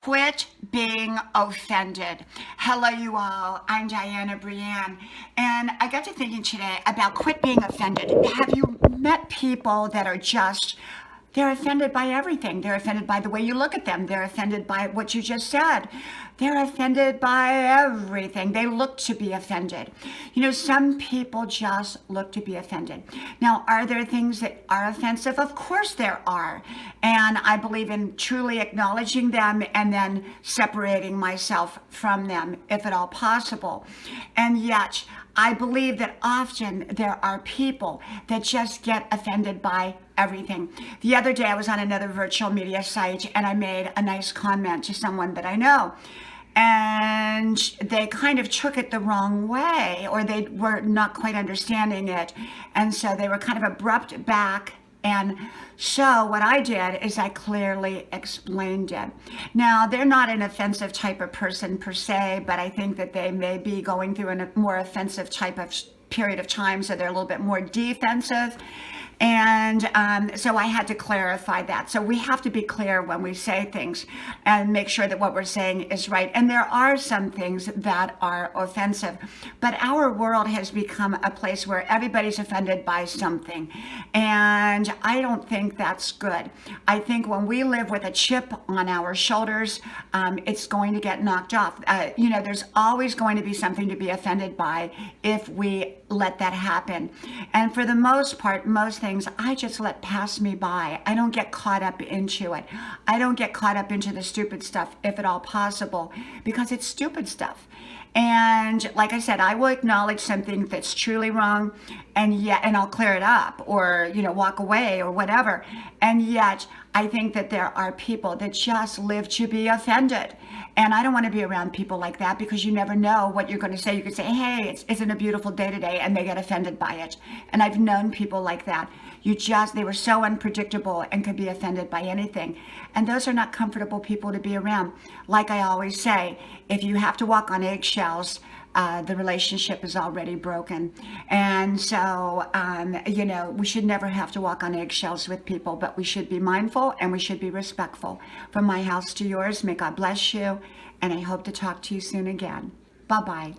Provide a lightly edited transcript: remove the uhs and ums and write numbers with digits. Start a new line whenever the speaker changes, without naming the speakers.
Quit being offended. Hello, you all. I'm Diana Brienne, and I got to thinking today about quit being offended. Have you met people that are they're offended by everything. They're offended by the way you look at them. They're offended by what you just said. They're offended by everything. They look to be offended. You know, some people just look to be offended. Now, are there things that are offensive? Of course there are. And I believe in truly acknowledging them and then separating myself from them, if at all possible. And yet, I believe that often there are people that just get offended by everything. The other day I was on another virtual media site and I made a nice comment to someone that I know. And they kind of took it the wrong way, or they were not quite understanding it. And so they were kind of abrupt back. And so what I did is I clearly explained it. Now, they're not an offensive type of person per se, but I think that they may be going through a more offensive type of period of time, so they're a little bit more defensive. And so I had to clarify that. So we have to be clear when we say things and make sure that what we're saying is right. And there are some things that are offensive, but our world has become a place where everybody's offended by something. And I don't think that's good. I think when we live with a chip on our shoulders, it's going to get knocked off. There's always going to be something to be offended by if we let that happen. And for the most part, most things I just let pass me by. I don't get caught up into it. I don't get caught up into the stupid stuff, if at all possible, because it's stupid stuff. And like I said, I will acknowledge something that's truly wrong, and I'll clear it up, or walk away or whatever. And yet I think that there are people that just live to be offended. And I don't want to be around people like that, because you never know what you're going to say. You could say, hey, isn't a beautiful day today? And they get offended by it. And I've known people like that. They were so unpredictable and could be offended by anything. And those are not comfortable people to be around. Like I always say, if you have to walk on eggshells, the relationship is already broken. And so, we should never have to walk on eggshells with people, but we should be mindful and we should be respectful. From my house to yours, may God bless you. And I hope to talk to you soon again. Bye-bye.